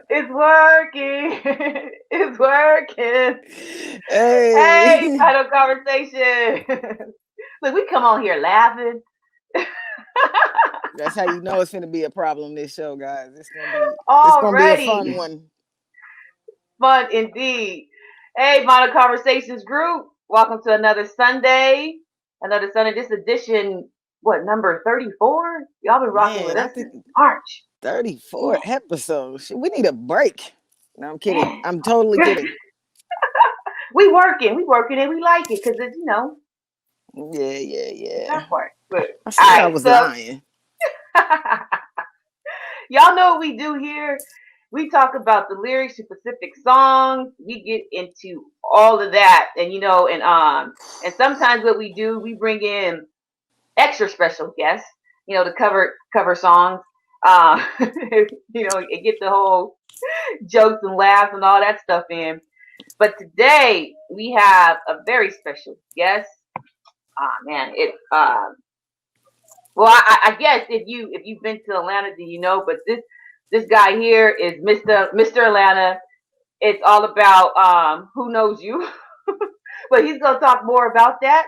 It's working. It's working. Hey, Hey, title conversation. Look, we come on here laughing. that's how you know it's gonna be a problem. This show, guys, it's gonna be a fun Already. one. Fun indeed. Hey, Modern Conversations group. Welcome to another Sunday. Another Sunday. This edition, what, number 34? Y'all been rocking with Man, I us think since March. 34 Man, episodes. Shit, we need a break. No, I'm kidding. man. I'm totally kidding. We working and we like it because it's Yeah, yeah, it's our yeah. part. But I all said I right, was so lying. y'all know what we do here. We talk about the lyrics to specific songs. We get into all of that, and sometimes what we do, we bring in extra special guests, to cover songs. And get the whole jokes and laughs and all that stuff in. But today we have a very special guest. Man, it well, I guess if you've been to Atlanta, then you know. But this guy here is Mister Atlanta. It's all about who knows you, but he's gonna talk more about that.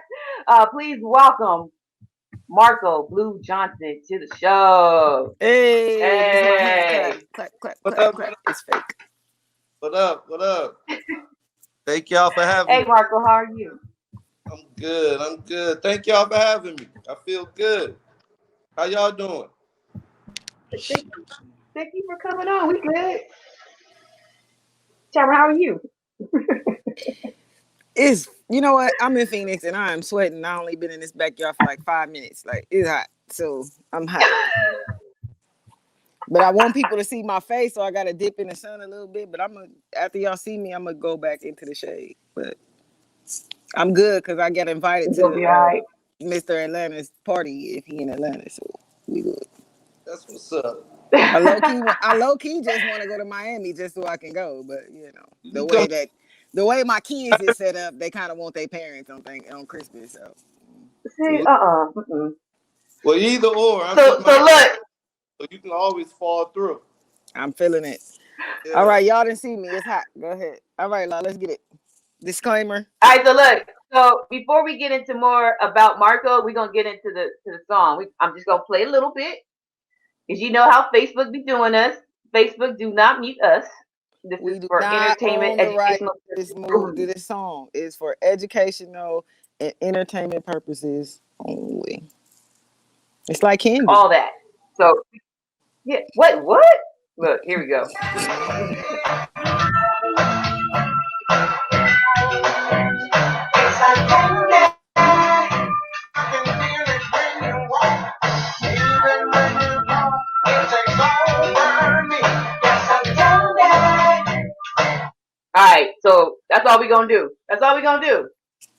Please welcome Marco Blue Johnson to the show. Hey, this is my hand clap, Hey, clap, clap, What clap, up? clap. It's fake. What up? What up? Thank y'all for having hey, me. Marco, how are you? I'm good. I'm good. Thank y'all for having me. I feel good. How y'all doing? Thank, thank you for coming on. We good. Tamara, how are you? It's you know what? I'm in Phoenix and I'm sweating. I only been in this backyard for like 5 minutes. Like it's hot, so I'm hot. But I want people to see my face, so I gotta dip in the sun a little bit. But after y'all see me, I'm gonna go back into the shade. But I'm good because I got invited It's to gonna be all the right. Mr. Atlanta's party if he in Atlanta, so we good. That's what's up. I low key just want to go to Miami just so I can go. But You the can come. way that the way my kids is set up, they kind of want their parents on Christmas. So See, mm-mm. Well, either or. I'm in So my, look. so you can always fall through. I'm feeling it. All Yeah. right, y'all didn't see me. It's hot. Go ahead. All right, let's get it. Disclaimer. All right, so look. So before we get into more about Marco, we're gonna get into the song. I'm just gonna play a little bit, because you know how Facebook be doing us. Facebook do not mute us. This is We do for not entertainment, own the right educational to this move to this song. It's for educational and entertainment purposes only. It's like candy. all that. So yeah, what? Look, here we go. All right, so that's all we gonna do. That's all we gonna do.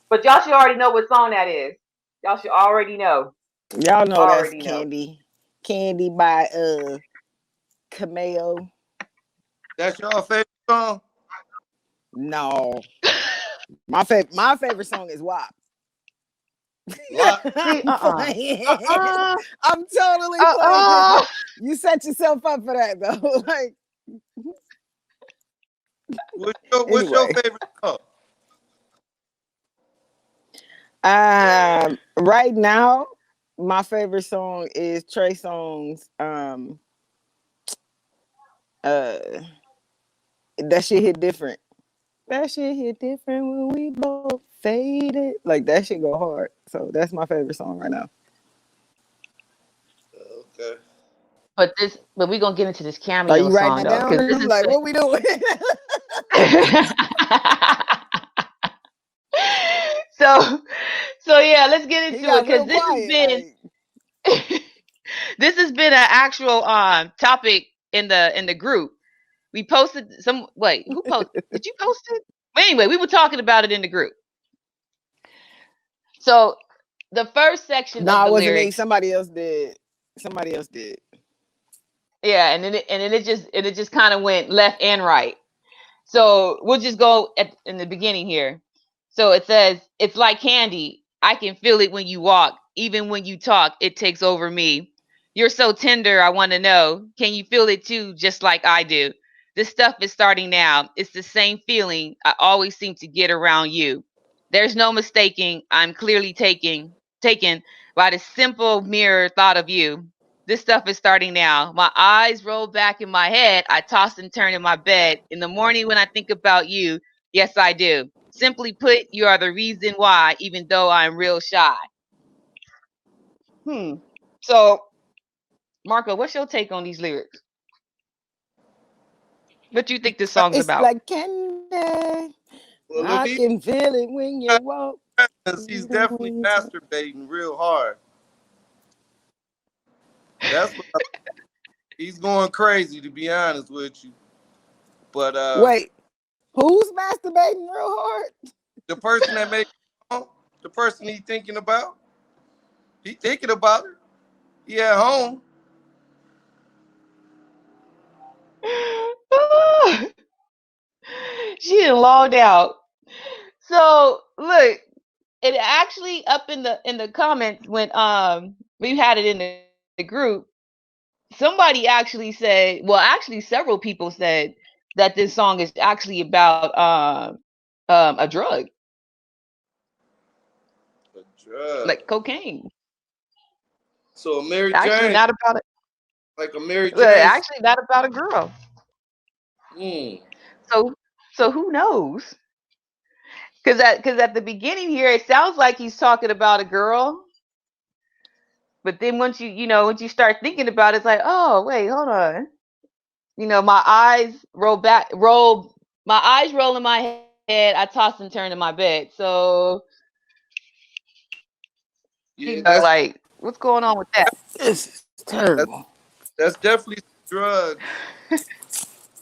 But y'all should already know what song that is. Y'all should already know. Y'all know that's Already know. candy. Candy by Cameo. That's your favorite song? No. My favorite song is WAP. Lot. See, I'm playing. uh, I'm totally playing. uh. You set yourself up for that though. Like What's your anyway. favorite song? Right now, my favorite song is Trey Songz. Uh, that shit hit different. That shit hit different when we both faded. Like that shit go hard. So that's my favorite song right now. Okay. But we're gonna get into this Are cameo you writing song that though, down? because this I'm is like, what we doing? so yeah, let's get He into it got because real quiet. Like, this has been an actual topic in the group. We posted some. Wait, who posted? Did you post it? But anyway, we were talking about it in the group. So the first section of nah, the it wasn't me. lyrics. Somebody else did. Somebody else did. Yeah, and it just kind of went left and right. So we'll just go in the beginning here. So it says, "It's like candy. I can feel it when you walk. Even when you talk, it takes over me. You're so tender, I want to know. Can you feel it too, just like I do? This stuff is starting now. It's the same feeling I always seem to get around you. There's no mistaking. I'm clearly taken by the simple mirror thought of you. This stuff is starting now. My eyes roll back in my head. I toss and turn in my bed. In the morning when I think about you, yes, I do. Simply put, you are the reason why, even though I'm real shy." Hmm. So, Marco, what's your take on these lyrics? What do you think this song's It's about? like candy. Well, if I he can feel it when you walk, he's even definitely when you talk. masturbating real hard. That's what he's going crazy, to be honest with you. But Wait, who's masturbating real hard? the person that made the person he thinking about it. He at home. She done logged out. So look, it actually up in the comments when we had it in the group. Somebody actually said, well, actually several people said that this song is actually about a drug A drug. like cocaine. So a Mary Actually, Jane, not about it. like a Mary Jane. Actually, not about a girl. Mm. So who knows? Because at the beginning here, it sounds like he's talking about a girl, but then once you start thinking about it, it's like, oh wait, hold on. My eyes roll in my head. I toss and turn in my bed. So he's Yeah, like, what's going on with that? This is that's terrible. that's definitely some drugs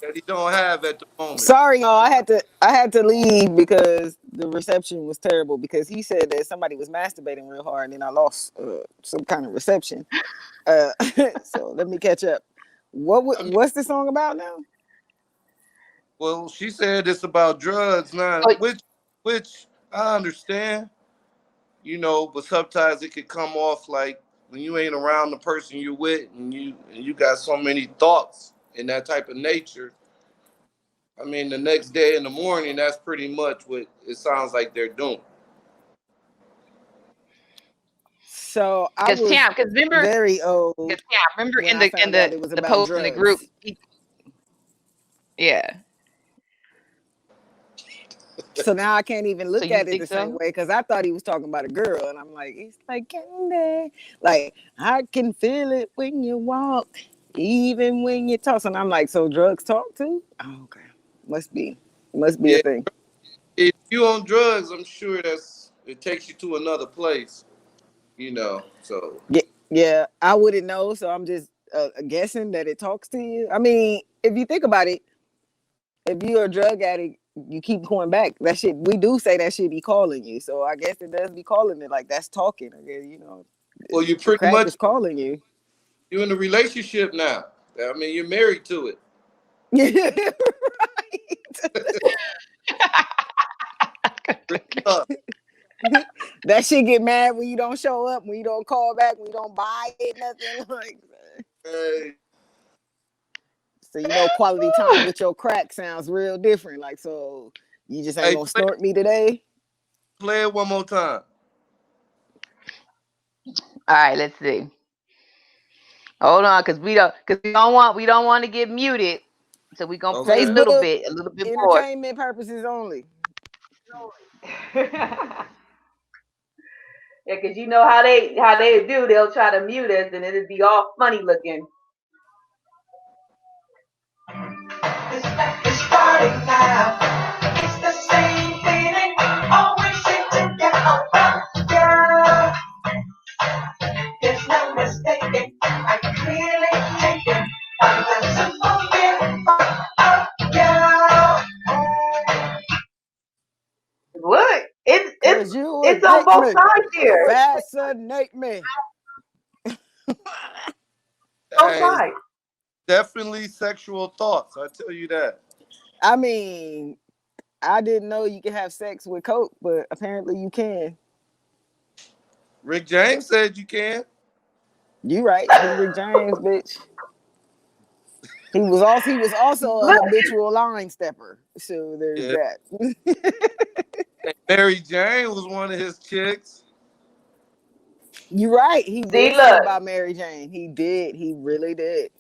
that he don't have at the moment. Sorry, y'all. I had to leave because the reception was terrible. Because he said that somebody was masturbating real hard, and then I lost some kind of reception. Uh, so let me catch up. I mean, What's the song about now? well, she said it's about drugs now, So, which I understand, but sometimes it could come off like when you ain't around the person you're with, and you got so many thoughts in that type of nature. I mean, the next day in the morning, that's pretty much what it sounds like they're doing. So I because was Tam, because remember, very old because Tam, remember when in I the found out it was about post in the group, drugs. yeah. So now I can't even So look you at it think the same so? way because I thought he was talking about a girl, and I'm like, it's like candy, like I can feel it when you walk, even when you talk. And I'm like, so drugs talk too? Oh, okay, must be a Yeah, thing. if you on drugs, I'm sure it takes you to another place. So Yeah, yeah, I wouldn't know, so I'm just guessing that it talks to you. I mean, if you think about it, if you're a drug addict, you keep going back. That shit, we do say that shit be calling you. So I guess it does be calling it. Like that's talking. Okay, well, you the pretty crack much is calling you. you're in a relationship now. I mean, you're married to it. Right. Uh, That shit get mad when you don't show up, when you don't call back, when you don't buy it, nothing like that. Hey, So quality time with your crack sounds real different. Like, so you just ain't hey, gonna snort me today. play it one more time. All right, let's see. Hold on, because we don't want to get muted. So we're gonna play Okay. Facebook a little bit more. entertainment purposes only. Yeah, because you know how they do. They'll try to mute us, and it'll be all funny looking. It's starting now. It's the same feeling. Always seem to get over. Yeah, there's no mistaking. I clearly taken by the simple feeling of yeah. What? It's it's Cause you it's would on take both me, sides here. fascinate me. Both Hey, sides. definitely sexual thoughts. I tell you that. I mean, I didn't know you could have sex with coke, but apparently you can. Rick James said you can. You right. He Rick James, bitch. He was also a Look, habitual line stepper. So there's Yeah. that. And Mary Jane was one of his chicks. You're right. He see, did say look, about Mary Jane. He did. He really did.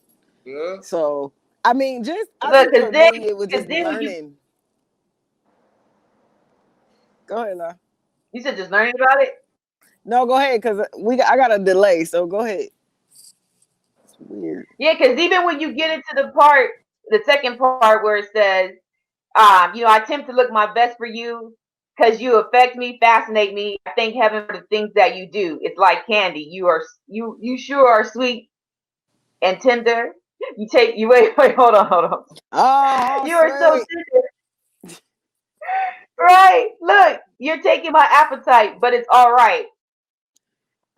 Yeah. So I mean, I look, think for me it was cause just then when learning. Go ahead, La. you said just learning about it. No, go ahead, cause I got a delay. So go ahead. It's weird. Yeah, because even when you get into the second part where it says, I attempt to look my best for you because you affect me, fascinate me. I thank heaven for the things that you do. It's like candy. You sure are sweet and tender. You wait, hold on. Oh, You are so sweet. tender, right? Look, you're taking my appetite, but it's all right.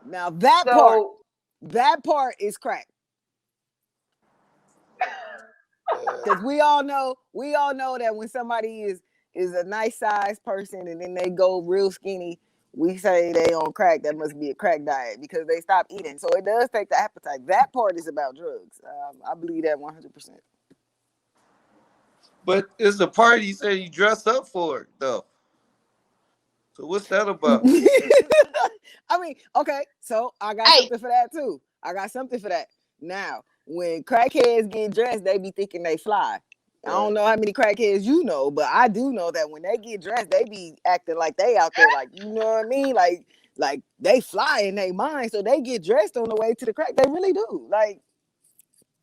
Now So that part is crack. Because we all know that when somebody is a nice sized person and then they go real skinny, we say they on crack. That must be a crack diet because they stop eating. So it does take the appetite. That part is about drugs. I believe that 100%. But it's the party you said you dress up for it, though. So what's that about? I mean, okay, so I got hey, something for that too. I got something for that. Now, when crackheads get dressed, they be thinking they fly. I Right. don't know how many crackheads you know, but I do know that when they get dressed, they be acting like they out there, like you know what I mean, like they fly in their mind, so they get dressed on the way to the crack. They really do. Like,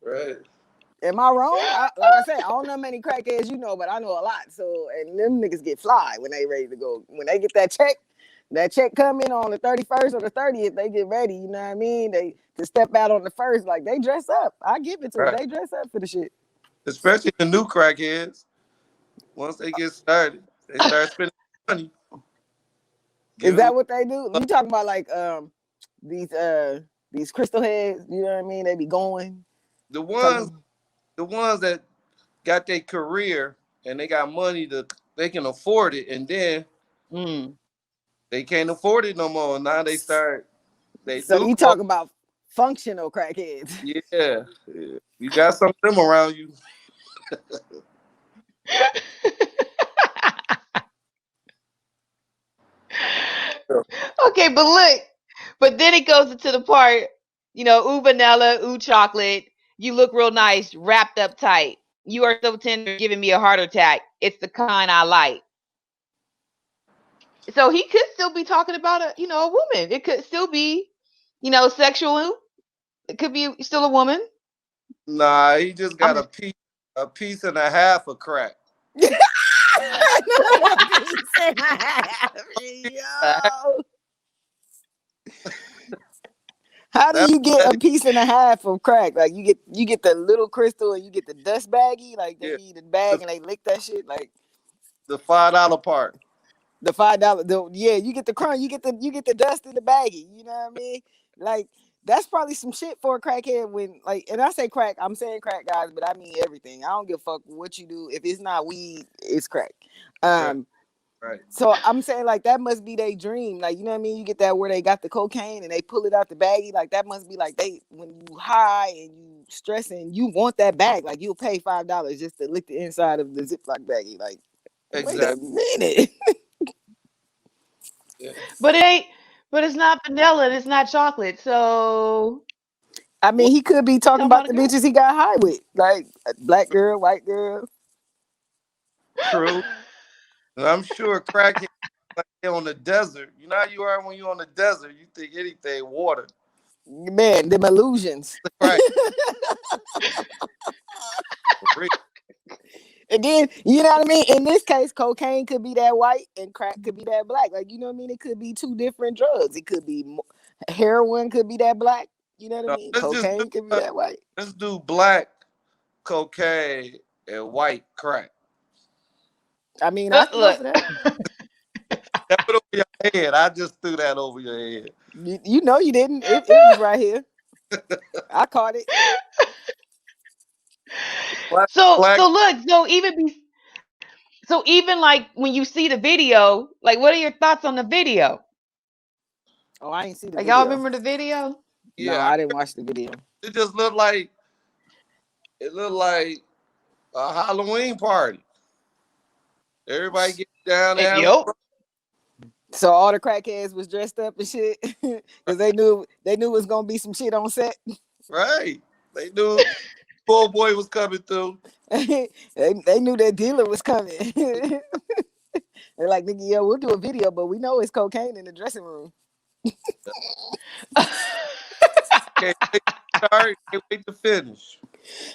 Right. am I wrong? Like I said, I don't know how many crackheads you know, but I know a lot. So, and them niggas get fly when they ready to go. When they get that check come in on the 31st or the 30th, they get ready. You know what I mean? They to step out on the first, like they dress up. I give it to them. Right. They dress up for the shit. Especially the new crackheads. Once they get started, they start spending money. Is Give it that what they do? You talking about like these uh these crystal heads? You know what I mean? They be going the ones talking. the ones that got their career and they got money to they can afford it, and then Mm. they can't afford it no more. Now they So do you go. talking about functional crackheads? Yeah. You got some of them around you. okay, but look, but then it goes into the part, ooh vanilla, ooh chocolate. You look real nice, wrapped up tight. You are so tender, giving me a heart attack. It's the kind I like. So he could still be talking about a woman. It could still be, sexual. It could be still a woman. Nah, he just I'm got just a piece and a half of crack. Not a piece and a half, yo. How do That, you get that a piece and a half of crack? Like you get the little crystal and you get the dust baggie. Like they yeah, give you the bag the, and they lick that shit. Like the $5 part. the $5. Yeah, you get the crunch. You get the dust in the baggie. You know what I mean? Like that's probably some shit for a crackhead. When like, and I say crack, I'm saying crack, guys, but I mean everything. I don't give a fuck what you do. If it's not weed, it's crack. Right, Um, right. So I'm saying like that must be their dream. Like, you know what I mean? You get that where they got the cocaine and they pull it out the baggie. Like that must be like they when you high and you stressing, you want that bag. Like you'll pay $5 just to lick the inside of the Ziploc baggie. Like, wait a Exactly. minute. Yeah. but it ain't but it's not vanilla and it's not chocolate. So I Well, mean, he could be he's talking talking about about a the girl. bitches he got high with. Like a black girl, white girl. true. And I'm sure crackheads like they on the desert. You know how you are when you're on the desert. You think anything water. Man, them illusions. Right. For real. And then, you know what I mean? In this case, cocaine could be that white and crack could be that black. Like, you know what I mean? It could be two different drugs. It could be heroin could be that black. You know what I No, mean? Cocaine could be that white. let's do black cocaine and white crack. I mean, I can go Look. for that. That put over your head. I just threw that over your head. You know you didn't. It was right here. I caught it. Black, So black. look, so even like when you see the video, like what are your thoughts on the video? Oh, I ain't see the Like y'all video. remember the video? No, Yeah, I didn't watch the video. it just looked like a Halloween party. Everybody get down and having Yep. fun, So all the crackheads was dressed up and shit because they knew it was gonna be some shit on set. right? They knew poor boy was coming through. they knew that dealer was coming. They're like, nigga, yo, we'll do a video, but we know it's cocaine in the dressing room. Can't wait to start. Can't wait to finish.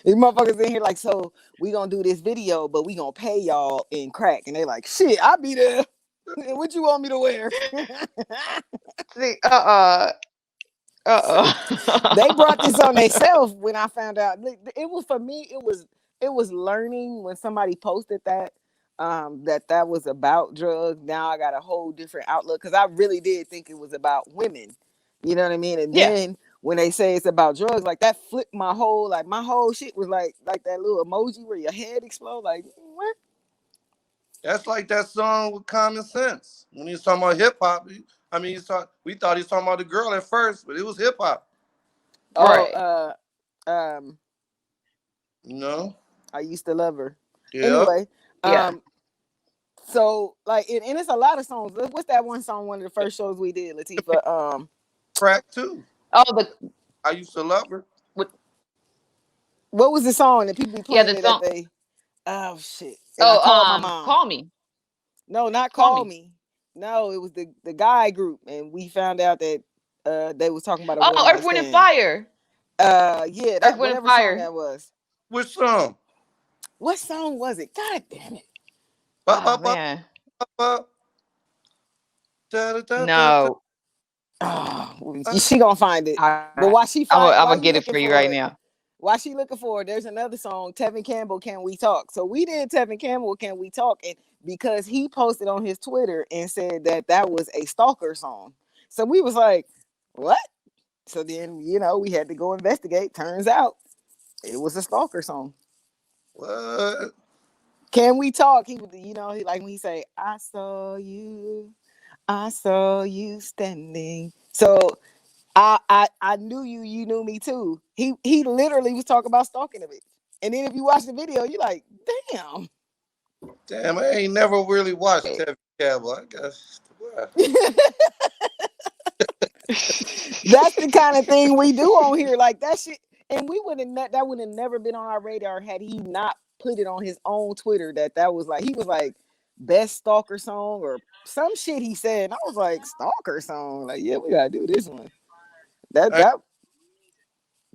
These motherfuckers in here like, so we gonna do this video, but we gonna pay y'all in crack. And they like, shit, I'll be there. What you want me to wear? See, They brought this on uh. themselves when I found out. It was for me. It was learning when somebody posted that that was about drugs. Now I got a whole different outlook because I really did think it was about women. You know what I mean? And Yeah. then when they say it's about drugs, like that flipped my whole shit was like that little emoji where your head explode. Like what? That's like that song with Common Sense when he was talking about hip hop. I mean, we thought he was talking about the girl at first, but it was hip hop. Oh, Right. um, You know? I used to love her. Yeah. Anyway, Yeah. um, so like, and it's a lot of songs. What's that one song? One of the first shows we did, Latifah. Crack too. Oh, the I used to love her. with What was the song that people be yeah playing the it at song. they? Oh shit! And I Oh, called my mom. call me, No, not call call me. me. No, it was the guy group, and we found out that they was talking about a one Oh, night Earth, Wind, and stand. Fire. Yeah, Earth, that Wind, and whatever song Fire. that was. Which song? What song was it? God damn it! Ba ba Oh ba man, ba ba. Da da da da da. no. Oh, da. she gonna find it. All But right. I'm while gonna you get it looking for you for right it, now. while she looking for it, there's another song, Tevin Campbell, Can We Talk? So we did Tevin Campbell, Can We Talk? And because he posted on his Twitter and said that that was a stalker song. So we was like, what? So then, we had to go investigate. Turns out it was a stalker song. What? Can We Talk? He would, he like when he say, I saw you standing. So I knew you, you knew me too. He literally was talking about stalking a bitch. And then if you watch the video, you're like, damn. Damn, I ain't never really watched Tevin Campbell. I guess. Wow. That's the kind of thing we do on here. Like that shit. And we that would have never been on our radar had he not put it on his own Twitter that was like he was like best stalker song or some shit he said. And I was like, stalker song. Like, yeah, we gotta do this one. That I, that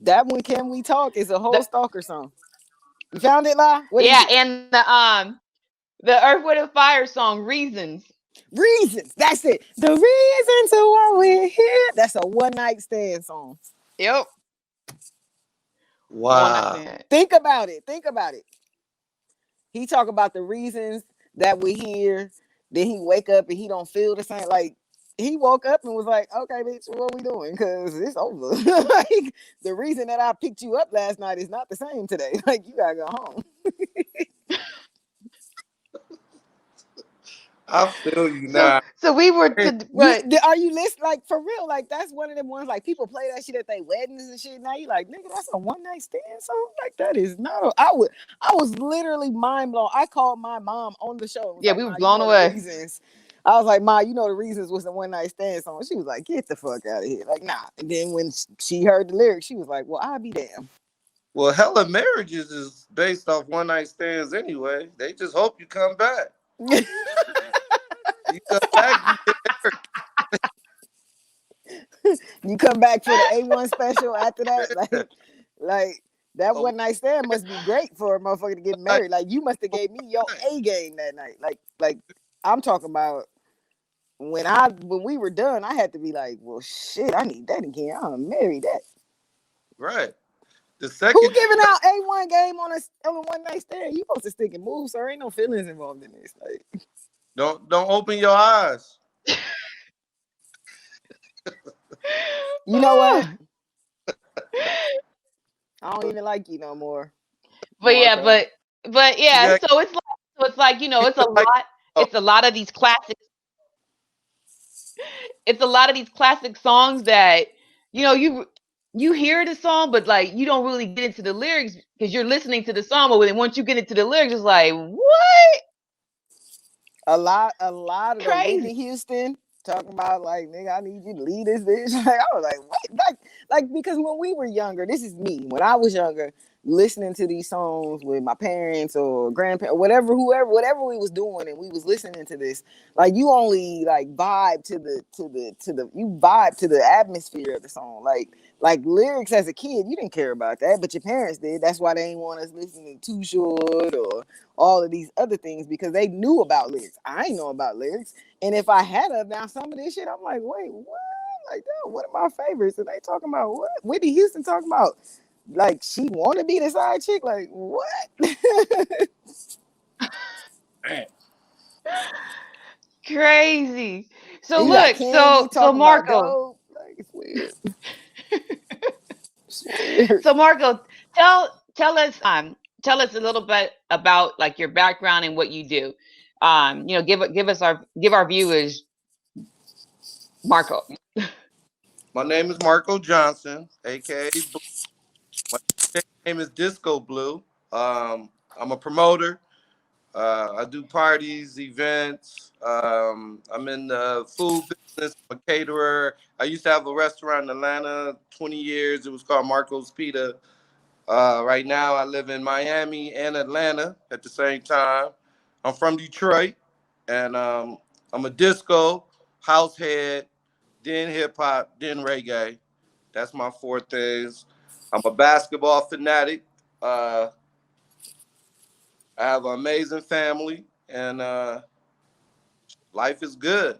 that one, Can We Talk, is a whole the, stalker song. You found it, La? What is yeah, it? and the Earth, Wind, and Fire song "Reasons." Reasons. That's it. The reasons why we're here. That's a one night stand song. Yep, one night wow. stand. Think about it. Think about it. He talk about the reasons that we're here. Then he wake up and he don't feel the same. Like he woke up and was like, "Okay, bitch, what we doing? Because it's over." Like the reason that I picked you up last night is not the same today. Like you gotta go home. I feel you So now. so we were Hey, to what? Are you listening? Like for real? Like that's one of them ones. Like people play that shit at their weddings and shit. Now you like, nigga, that's a one night stand song. Like that is not. I was literally mind blown. I called my mom on the show and was Yeah, like, we were Ma, you blown know the away. reasons. I was like, Ma, you know the reasons was the one night stand song. She was like, get the fuck out of here. Like nah. And then when she heard the lyrics, she was like, well, I'll be damned. well, hella marriages is based off one night stands anyway. They just hope you come back. You come back, you get You come back for the A1 special after that, like that married. one night stand must be great for a motherfucker to get Like, married. Like you must have gave me your A game that night. Like I'm talking about when we were done, I had to be like, well, shit, I need that again. I'm married that. right. The Who second giving out A1 game on a one night stand? You supposed to stick and move, sir. Ain't no feelings involved in this. Like, don't open your eyes. you know what? I don't even like you no more. But yeah, Marco. but yeah, Yeah, so it's like, you know, you feel like oh, it's a lot of these classics it's a lot of these classic songs that, you know, you hear the song, but like you don't really get into the lyrics because you're listening to the song, but then once you get into the lyrics, it's like, what? A lot of the Crazy. Whitney Houston talking about like, nigga, I need you to lead this bitch. Like, I was like, what? Like because when we were younger, this is me. When I was younger, listening to these songs with my parents or grandparents, whatever, whoever, whatever we was doing, and we was listening to this, like you only like vibe to the you vibe to the atmosphere of the song. Like lyrics as a kid, you didn't care about that, but your parents did. That's why they ain't want us listening to Too Short or all of these other things because they knew about lyrics. I ain't know about lyrics. And if I had of now some of this shit, I'm like, wait, what? Like, damn, what are my favorites? And they talking about what? Whitney Houston talking about like she want to be the side chick? Like, what? man. Crazy. So You got look, Candy so talking about Marco, dope. Like, it's weird. It's weird. so Marco, tell us a little bit about like your background and what you do. You know, give our viewers Marco. My name is Marco Johnson, aka Blue. My name is Disco Blue. I'm a promoter. I do parties, events. I'm in the food business. I'm a caterer. I used to have a restaurant in Atlanta 20 years. It was called Marco's Pita. Right now, I live in Miami and Atlanta at the same time. I'm from Detroit, and I'm a disco, house head, then hip hop, then reggae. That's my four things. I'm a basketball fanatic. Uh, I have an amazing family, and life is good.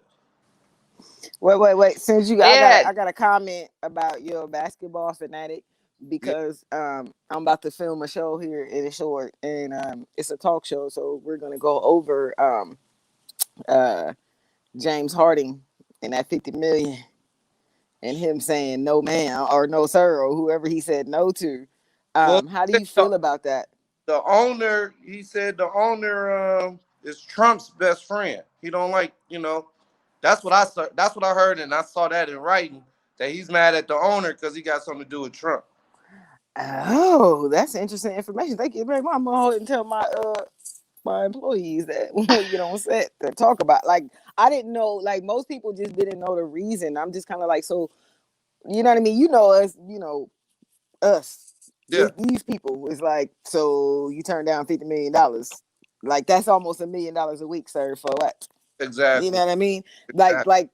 Wait. Since you, Yeah. I got a comment about your basketball fanatic Yeah. because I'm about to film a show here in a short, and it's a talk show, so we're gonna go over uh James Harding and that 50 million and him saying no man or no sir or whoever he said no to. Well, How do you feel about that? the owner, he said the owner is Trump's best friend. He don't like, that's what I saw. That's what I heard, and I saw that in writing that he's mad at the owner because he got something to do with Trump. Oh, that's interesting information. Thank you very much. I'm gonna hold it and tell my employees that when we get on set to talk about like I didn't know like most people just didn't know the reason. I'm just kind of like so you know what I mean? You know us, us. Yeah, These people is like so you turn down $50 million. Like that's almost $1 million a week, sir, for what? You know exactly. what I mean? Like Exactly.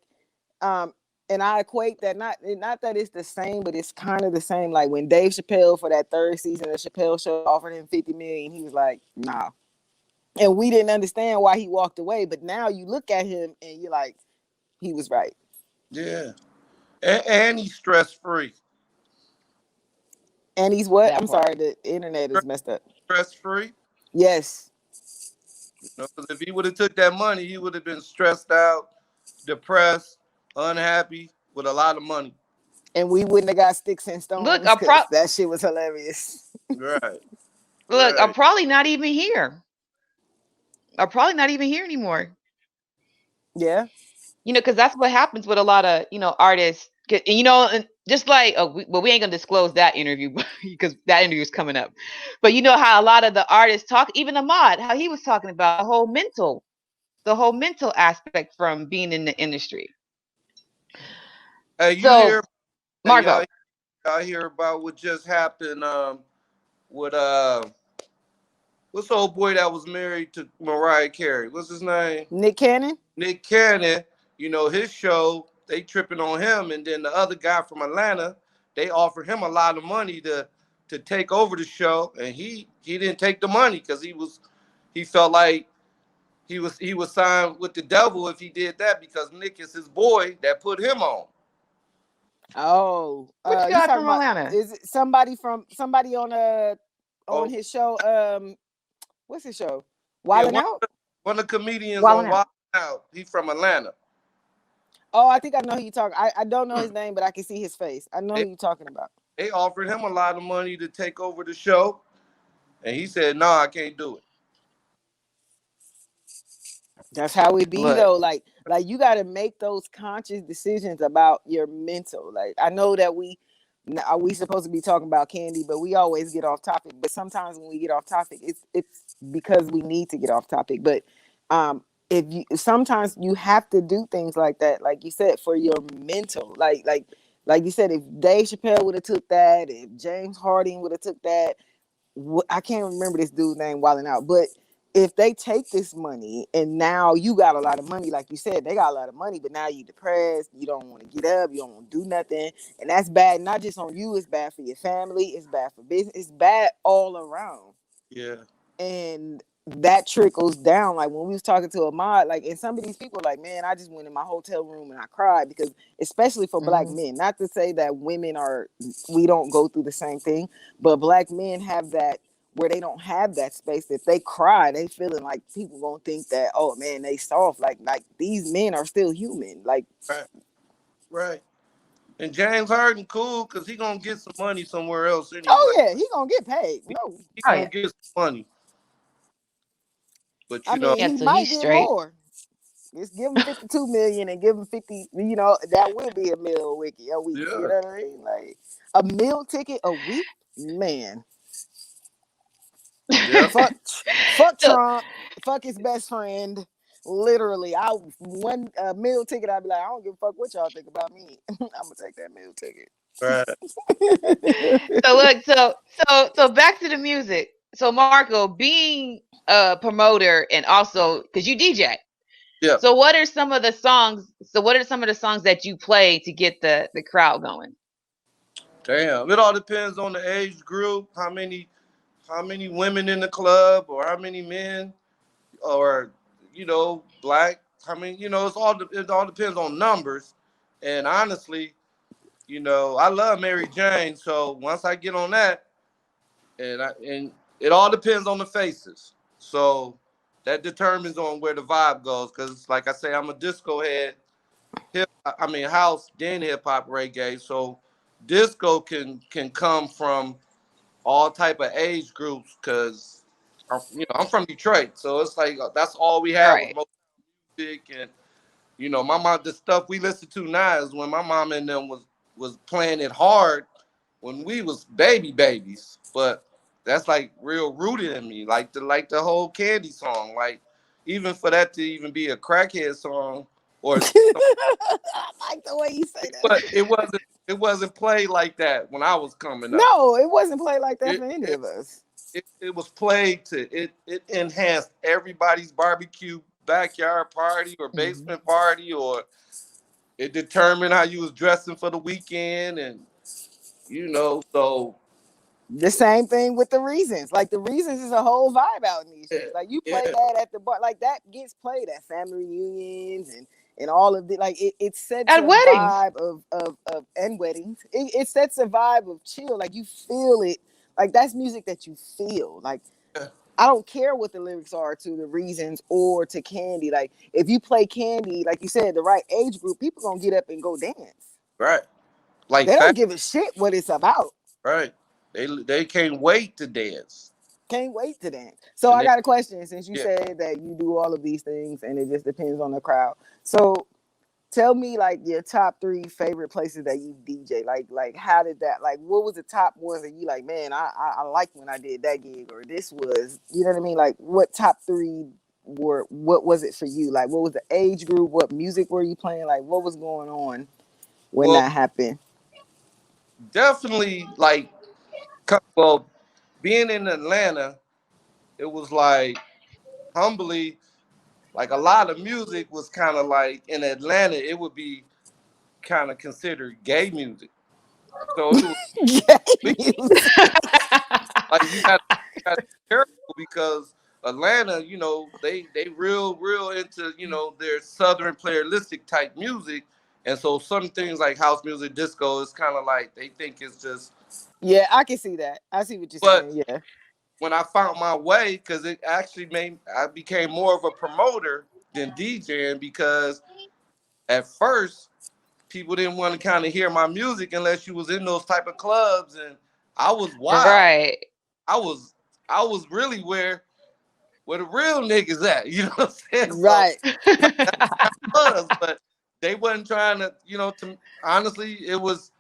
um and I equate that not that it's the same, but it's kind of the same. Like when Dave Chappelle for that third season of Chappelle Show offered him 50 million, he was like, nah. And we didn't understand why he walked away. But now you look at him and you're like, he was right. Yeah, and he's stress free. And he's what? That I'm part. sorry, the internet is messed up. Stress free. Yes. Because if he would have took that money, he would have been stressed out, depressed, unhappy, with a lot of money. And we wouldn't have got sticks and Look, stones because that shit was hilarious. Right, I'm right. probably not even here. I'm probably not even here anymore. Yeah. You know, because that's what happens with a lot of, you know, artists. And, you know, and just like, well, we ain't gonna disclose that interview because that interview is coming up. But you know how a lot of the artists talk, even Ahmad, how he was talking about the whole mental aspect from being in the industry. Hey, So, hey, Marco, y'all hear about what just happened with what's the old boy that was married to Mariah Carey? What's his name? Nick Cannon? Nick Cannon. His show, they tripping on him, and then the other guy from Atlanta, they offered him a lot of money to take over the show, and he didn't take the money because he felt like he was signed with the devil if he did that because Nick is his boy that put him on. Oh, which you guy talking from about Atlanta? is it somebody on Oh his show? What's his show? yeah, Wildin' Out? one of the comedians on Wilding Wild out. Out. He from Atlanta. Oh, I think I know who you talking. I don't know his name, but I can see his face. I know They who you talking about. they offered him a lot of money to take over the show, And he said, "No, I can't do it." That's how it be Look. though. Like you got to make those conscious decisions about your mental. Like I know that we supposed to be talking about candy, but we always get off topic. But sometimes when we get off topic, it's because we need to get off topic. But if you sometimes you have to do things like that, like you said, for your mental. Like you said, if Dave Chappelle would have took that, if James Harding would have took that, I can't remember this dude's name wilding out, but if they take this money and now you got a lot of money, like you said, they got a lot of money, but now you depressed, you don't want to get up, you don't want to do nothing, and that's bad. Not just on you, it's bad for your family, it's bad for business, it's bad all around. Yeah. And that trickles down. Like when we was talking to Ahmad, like, and some of these people like, man, I just went in my hotel room and I cried because, especially for black Mm-hmm. men, not to say that women are, we don't go through the same thing, but black men have that where they don't have that space. If they cry, they feeling like people gonna think that, oh man, they soft. Like these men are still human. Like, Right. Right. And James Harden cool because he gonna get some money somewhere else anyway. oh yeah, he gonna get paid. He, No, he Oh gonna yeah. get some money. But I you know, mean Yeah. he So might he's get straight. more. Just give him 52 million and give him 50. You know that will be a meal wiki a week. You yeah, know what I mean? Like a meal ticket a week, man. yeah, Fuck So Trump. Fuck his best friend. Literally, I one meal ticket. I'd be like, I don't give a fuck what y'all think about me. I'm gonna take that meal ticket. right, so look. So back to the music. So Marco, being a promoter and also because you DJ. yeah. So what are some of the songs? So what are some of the songs that you play to get the crowd going? Damn, it all depends on the age group, how many women in the club, or how many men, or black. How many? It all depends on numbers. And honestly, I love Mary Jane. So once I get on that, and it all depends on the faces. So that determines on where the vibe goes. Because like I say, I'm a disco head. I mean house, then hip hop, reggae. So disco can come from all type of age groups. Because I'm from Detroit, so it's like that's all we had was Right. most music. And my mom, the stuff we listen to now is when my mom and them was playing it hard when we was babies. But that's like real rooted in me, like the whole Candy song. Like even for that to even be a crackhead song, or I like the way you say that. but it wasn't played like that when I was coming up. No, it wasn't played like that It for any it, of us. it was played to it enhanced everybody's barbecue backyard party or Mhm. basement party, or it determined how you was dressing for the weekend. And so The same thing with the reasons. Like the reasons is a whole vibe out in these yeah, streets. Like you play yeah, that at the bar, like that gets played at family reunions and all of the like it sets At a weddings. vibe of and weddings. It sets a vibe of chill. Like you feel it. Like that's music that you feel. Like yeah, I don't care what the lyrics are to the reasons or to Candy. Like if you play Candy, like you said, the right age group, people gonna get up and go dance. right. Like They don't fact, give a shit what it's about. right. They can't wait to dance. Can't wait to dance. So And I they, got a question since you yeah. said that you do all of these things and it just depends on the crowd. So tell me like your top three favorite places that you DJ. Like how did that like what was the top ones that you like, man, I liked when I did that gig or this was, you know what I mean? Like what top three were what was it for you? Like what was the age group? What music were you playing? Like what was going on when Well, that happened? definitely like well, being in Atlanta, it was like humbly like a lot of music was kind of like in Atlanta, it would be kind of considered gay music. So it was Gay we music. like you got to be careful because Atlanta, they real into their southern playalistic type music, and so some things like house music, disco is kind of like they think it's just. Yeah, I can see that. I see what you're But saying. Yeah. when I found my way, because it actually made I became more of a promoter than DJing, because at first people didn't want to kind of hear my music unless you was in those type of clubs, and I was wild. Right. I was I was really where the real niggas at. You know what I'm saying? So Right. was, but they wasn't trying to, to honestly, it was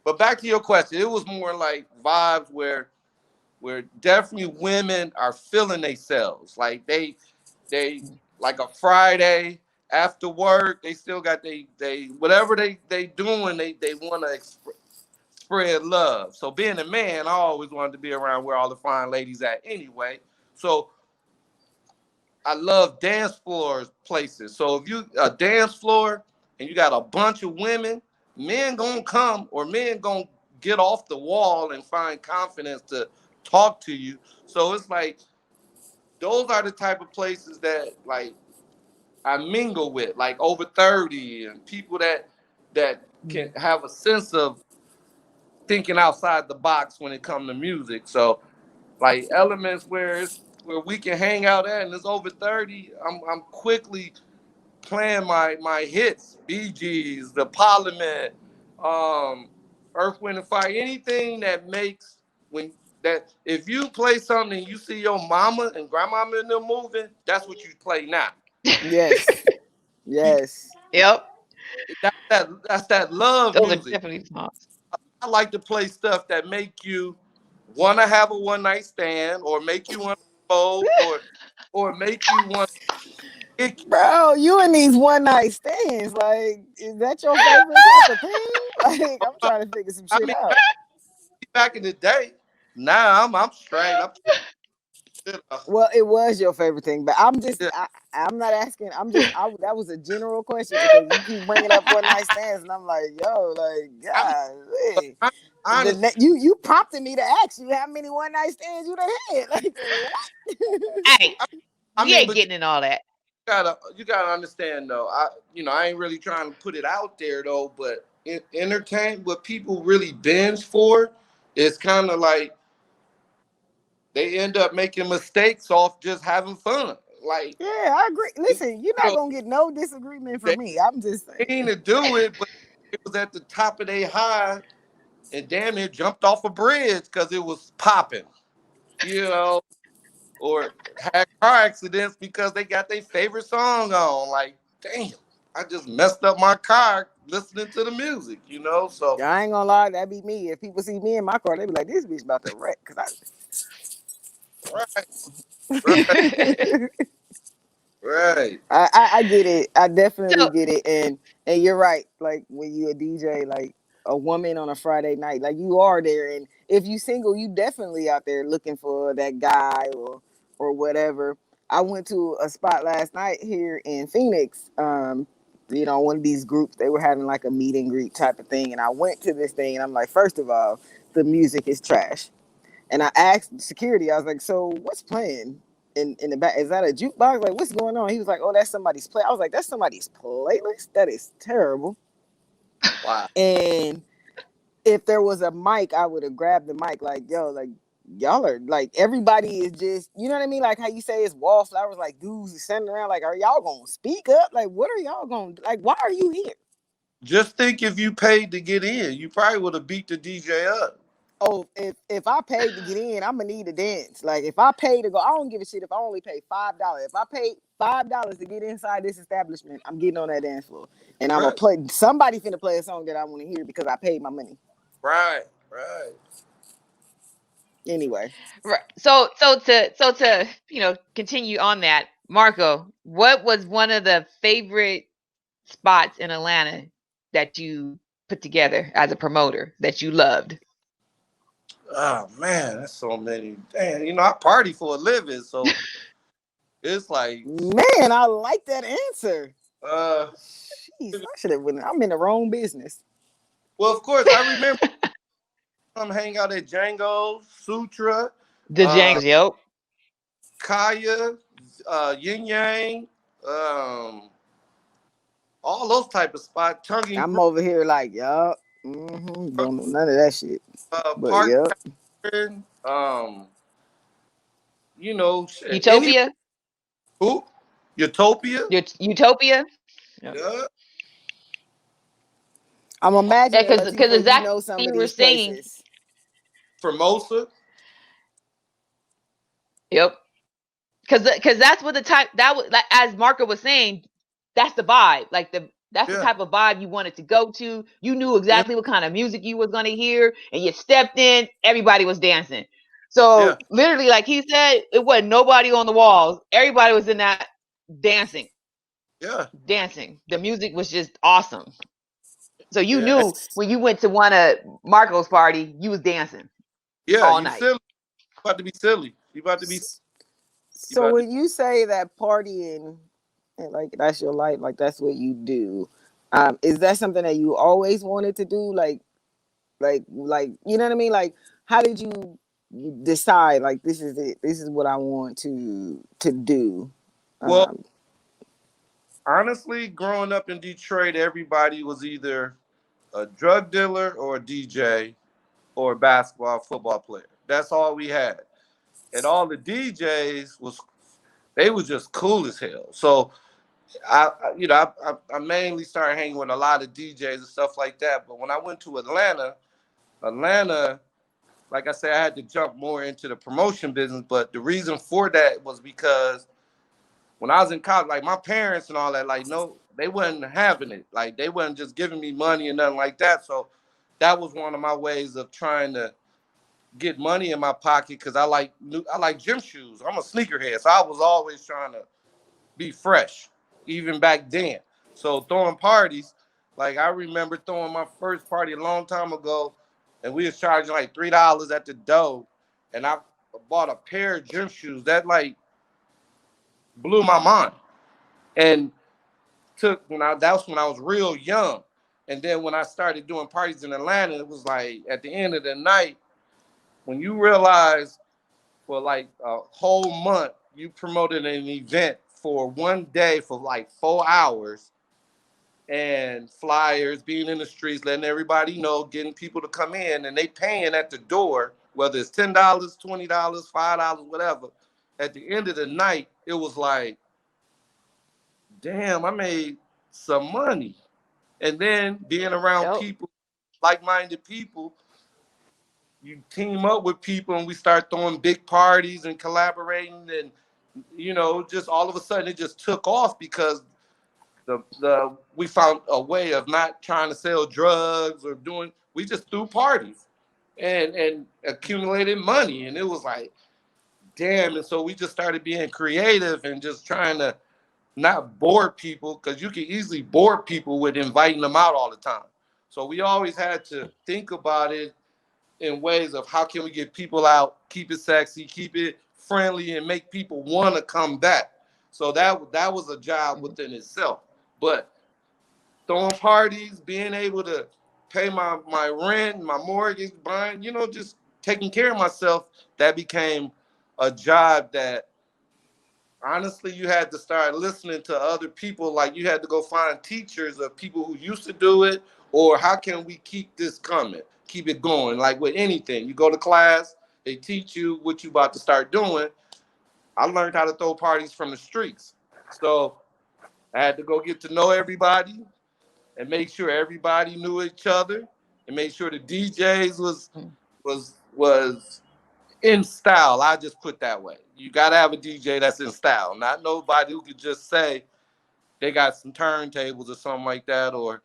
but back to your question, it was more like vibes where definitely women are feeling themselves. Like they like a Friday after work, they still got they whatever they doing, they want to spread love. So being a man, I always wanted to be around where all the fine ladies at anyway. So I love dance floors places. So if you a dance floor and you got a bunch of women, men gonna come or men gonna get off the wall and find confidence to talk to you. So it's like those are the type of places that like I mingle with, like over 30 and people that can have a sense of thinking outside the box when it comes to music. So like elements where we can hang out at and it's over 30, I'm quickly playing my hits, Bee Gees, the Parliament, Earth, Wind and Fire, anything that makes when that if you play something and you see your mama and grandmama in them moving, that's what you play now. Yes. You Yes. Yep. that's that love Those are music. definitely songs. I like to play stuff that make you want to have a one night stand, or make you want to smoke, or make you want to kick. Bro, you in these one night stands. Like, is that your favorite type of thing? Like, I'm trying to figure some I shit mean, out. back in the day. Now I'm straight. Well, it was your favorite thing, but Yeah, I'm not asking. That was a general question because you keep bringing up one night stands, and I'm like, yo, like, I mean, God, but hey. honestly, You prompted me to ask you how many one night stands you done had. Like, what? Hey, I we mean, ain't but getting in all that. you gotta understand though. I ain't really trying to put it out there though, but entertain what people really binge for is kind of like they end up making mistakes off just having fun. Like Yeah, I agree. you Listen, you're not know, gonna get no disagreement they from me. I'm just mean saying. to do it, but it was at the top of their high and damn near jumped off a bridge because it was popping. You know, or had car accidents because they got their favorite song on. Like, damn, I just messed up my car listening to the music. So, I ain't gonna lie, that be me. If people see me in my car, they be like, "This bitch about to wreck." Cause right, right, I, right. I get it. I definitely So get it. And you're right. Like when you a DJ, like a woman on a Friday night, like you are there. And if you single, you definitely out there looking for that guy or whatever. I went to a spot last night here in Phoenix. One of these groups, they were having like a meet and greet type of thing. And I went to this thing and I'm like, first of all, the music is trash. And I asked security, I was like, so what's playing in the back? Is that a jukebox? Like, what's going on? He was like, oh, that's somebody's play. I was like, that's somebody's playlist? That is terrible. Wow. And if there was a mic, I would have grabbed the mic, like, yo, like, y'all are like, everybody is just, you know what I mean? Like how you say it's wallflowers, like dudes is sitting around, like, are y'all gonna speak up? Like, what are y'all gonna, like, why are you here? Just think if you paid to get in, you probably would have beat the DJ up. Oh, if I paid to get in, I'm gonna need to dance. Like if I pay to go, I don't give a shit if I only pay $5. If I pay $5 to get inside this establishment, I'm getting on that dance floor, and I'm gonna Right, play. Somebody finna play a song that I want to hear because I paid my money. right, right. Anyway, right. So to continue on that, Marco, what was one of the favorite spots in Atlanta that you put together as a promoter that you loved? Oh man, that's so many. Damn, I party for a living, so it's like, man, I like that answer. uh, Jeez, I should have went. I'm in the wrong business. well, of course, I remember come hang out at Django, Sutra, The uh, Jangles, yep. Kaya, Yin Yang, um, all those type of spots. Chungy I'm over here like, yup, don't know none of that shit. But Park, yep, shit. Any Utopia, who? Utopia, Utopia. Yep. yeah, I'm Yeah, imagining because Latifah, you exactly know some of you were these singing. places. Formosa. Yep. Because that's what the type that was like, as Marco was saying, that's the vibe. Like that's the Yeah, type of vibe you wanted to go to. You knew yeah, exactly what kind of music you was gonna hear, and you stepped in. Everybody was dancing. yeah, So literally, like he said, it wasn't nobody on the walls. Everybody was in that dancing, yeah, dancing. The music was just awesome. So you yeah, knew when you went to one of Marco's party, you was dancing yeah. all You night. silly. You about to be silly. You about to be. You So about to. when you say that partying and like that's your life, like that's what you do, is that something that you always wanted to do? Like you know what I mean? Like how did you decide like this is it? This is what I want to do. Well, Um, honestly, growing up in Detroit, everybody was either a drug dealer or a DJ or a basketball, football player. That's all we had, and all the DJs was they was just cool as hell. So I mainly started hanging with a lot of DJs and stuff like that. But when I went to Atlanta, like I said, I had to jump more into the promotion business. But the reason for that was because when I was in college, like my parents and all that, like no, they wasn't having it. Like they wasn't just giving me money and nothing like that. So that was one of my ways of trying to get money in my pocket because I like gym shoes. I'm a sneakerhead, so I was always trying to be fresh, even back then. So throwing parties, like I remember throwing my first party a long time ago, and we was charging like $3 at the door, and I bought a pair of gym shoes that like blew my mind. And that was when I was real young. And then when I started doing parties in Atlanta, it was like at the end of the night, when you realize for like a whole month, you promoted an event for one day for like 4 hours and flyers, being in the streets, letting everybody know, getting people to come in, and they paying at the door, whether it's $10, $20, $5, whatever. At the end of the night, it was like, damn, I made some money. And then being around Yep. people, like-minded people, you team up with people, and we start throwing big parties and collaborating, and just all of a sudden it just took off because the we found a way of not trying to sell drugs or doing. We just threw parties and accumulated money, and it was like, damn. And so we just started being creative and just trying to not bore people because you can easily bore people with inviting them out all the time. So we always had to think about it in ways of how can we get people out, keep it sexy, keep it friendly, and make people want to come back. So that was a job within itself. But throwing parties, being able to pay my rent, my mortgage, buying, just taking care of myself, that became a job that honestly you had to start listening to other people. Like you had to go find teachers of people who used to do it, or how can we keep this coming, keep it going. Like with anything, you go to class, they teach you what you about to start doing. I learned how to throw parties from the streets, so I had to go get to know everybody and make sure everybody knew each other and make sure the DJs was in style. I just put that way. You gotta have a DJ that's in style, not nobody who could just say they got some turntables or something like that. Or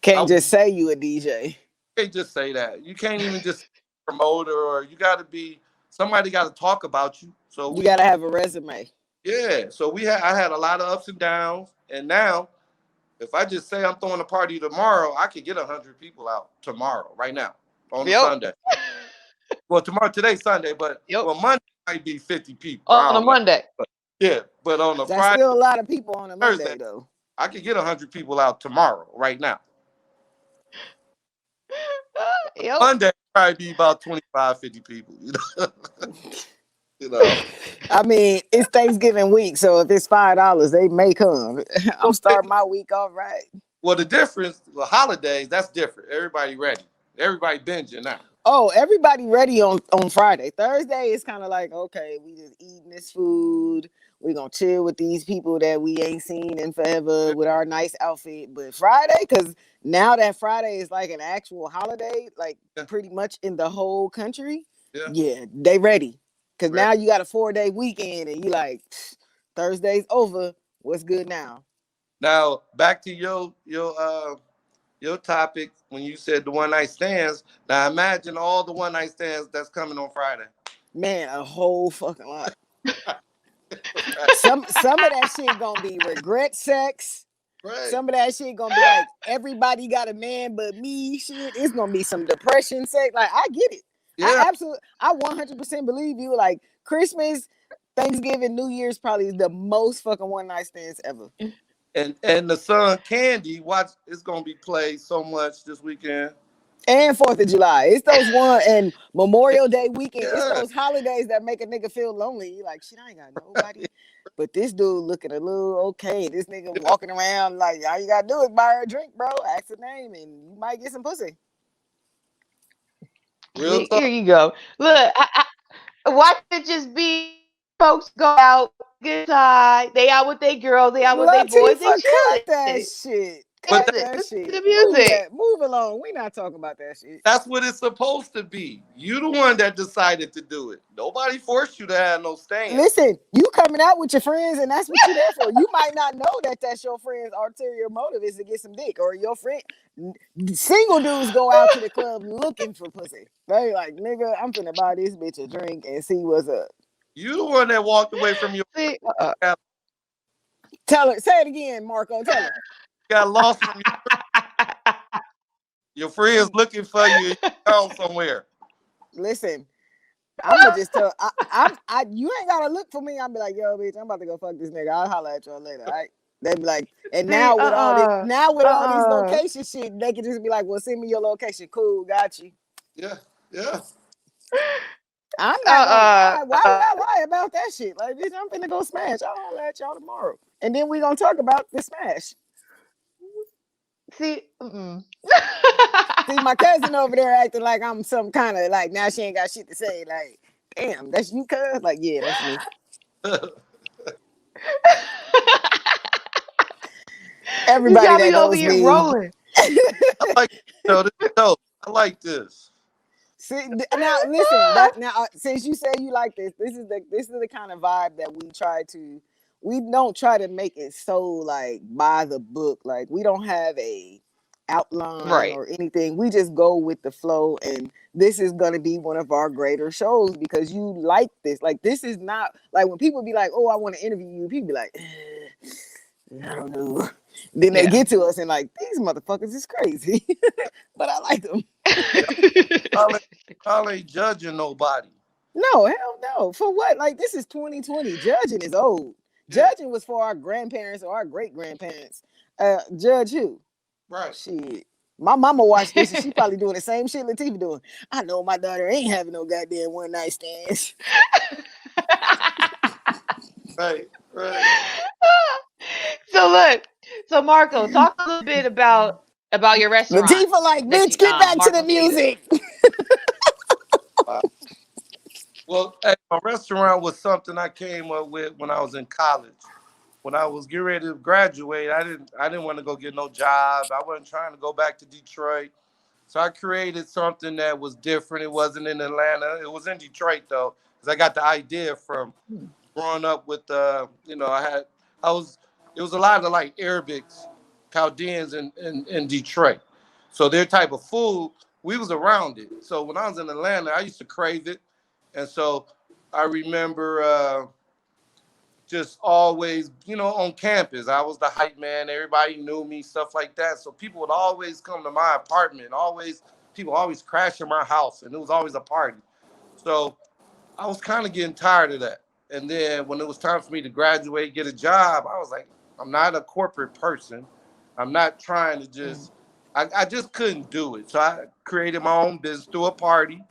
can't I just say you a DJ. can't just say that. You can't even just promoter, or you got to be somebody got to talk about you. So You we gotta have a resume. yeah. So I had a lot of ups and downs, and now if I just say I'm throwing a party tomorrow, I could get 100 people out tomorrow, right now, on a Yep. Sunday. Well, today's Sunday, but Yep. well, Monday might be 50 people. On I a don't know. Monday. But yeah, but on a That's Friday, still a lot of people on a Thursday, Monday though. I could get 100 people out tomorrow, right now. Yep. Monday probably be about 25, 50 people. You know. I mean, it's Thanksgiving week, so if it's $5, they may come. I'm So, starting my week off right. well, the difference, the holidays, that's different. Everybody ready. Everybody binging now. Oh, everybody ready on Friday. Thursday is kind of like, okay, we just eating this food. We're gonna chill with these people that we ain't seen in forever with our nice outfit. But Friday, because now that Friday is like an actual holiday, like Yeah, pretty much in the whole country, yeah, yeah, they ready. Cause Right. now you got a 4-day weekend and you like Thursday's over. What's good now? Now back to your topic when you said the one night stands. Now imagine all the one night stands that's coming on Friday. Man, a whole fucking lot. Right. Some of that shit gonna be regret sex. Right. Some of that shit gonna be like everybody got a man but me shit. It's gonna be some depression sex. Like I get it. Yeah. I 100% believe you. Like Christmas, Thanksgiving, New Year's probably the most fucking one night stands ever. And the son Candy, watch it's gonna be played so much this weekend. And 4th of July. It's those one and Memorial Day weekend. It's Yeah. those holidays that make a nigga feel lonely. You like, shit, I ain't got nobody. But this dude looking a little okay. This nigga Yeah. walking around like all you gotta do is buy her a drink, bro. Ask her name and you might get some pussy. Real See, here talk. you go. Look, watch it just be folks go out, good time. They out with their girls, they out with their boys, they Latifah, cut chilling. that shit. But Cut Listen, that listen to shit. the Move music. that. Move along. We not talking about that shit. that's what it's supposed to be. You the one that decided to do it. Nobody forced you to have no stand. Listen, you coming out with your friends, and that's what you there for. You might not know that that's your friend's ulterior motive is to get some dick, or your friend. Single dudes go out to the club looking for pussy. They like, nigga, I'm finna buy this bitch a drink and see what's up. You the one that walked away from your See, Tell her, say it again, Marco. Tell her. got lost from your friends looking for you and you found somewhere. Listen, I'm gonna just tell. You ain't gotta look for me. I'm be like, yo, bitch, I'm about to go fuck this nigga. I'll holler at y'all later. All right. They be like, and see, now with all these location shit, they can just be like, well, send me your location. Cool, got you. Yeah. Yeah. I'm not gonna lie. Why would I lie about that shit? Like, bitch, I'm finna go smash. I'll holler at y'all tomorrow, and then we gonna talk about the smash. See, mm-mm. See, my cousin over there acting like I'm some kind of like now she ain't got shit to say. Like, damn, that's you, cuz? Like, yeah, that's me. You Everybody got that me over knows here me. rolling. I like this dope. I like this. See, now listen. That now since you say you like this, this is the kind of vibe that we try to. We don't try to make it so like by the book. Like we don't have a outline Right. or anything. We just go with the flow, and this is gonna be one of our greater shows because you like this. Like this is not like when people be like, "Oh, I want to interview you." People be like, "I don't know." Then they Yeah. get to us and like these motherfuckers is crazy, but I like them. Y'all ain't, y'all ain't judging nobody. No, hell no. For what? Like this is 2020. Judging is old. Yeah. Judging was for our grandparents or our great grandparents. Judge who? Right. Shit. My mama watched this and she probably doing the same shit Latifah doing. I know my daughter ain't having no goddamn one night stands. Right. Right. So look, so Marco, talk a little bit about your restaurant Latifah like, that bitch, you get back to the Marco's Cater. music. Wow. Well, hey, my restaurant was something I came up with when I was in college. When I was getting ready to graduate, I didn't want to go get no job. I wasn't trying to go back to Detroit. So I created something that was different. It wasn't in Atlanta. It was in Detroit though, because I got the idea from growing up with I was it was a lot of like Arabics, Chaldeans in Detroit. So their type of food, we was around it. So when I was in Atlanta, I used to crave it. And so I remember just always, on campus. I was the hype man. Everybody knew me, stuff like that. So people would always come to my apartment. People always crash in my house, and it was always a party. So I was kind of getting tired of that. And then when it was time for me to graduate, get a job, I was like, I'm not a corporate person. I'm not trying to Mm. I just couldn't do it. So I created my own business through a party,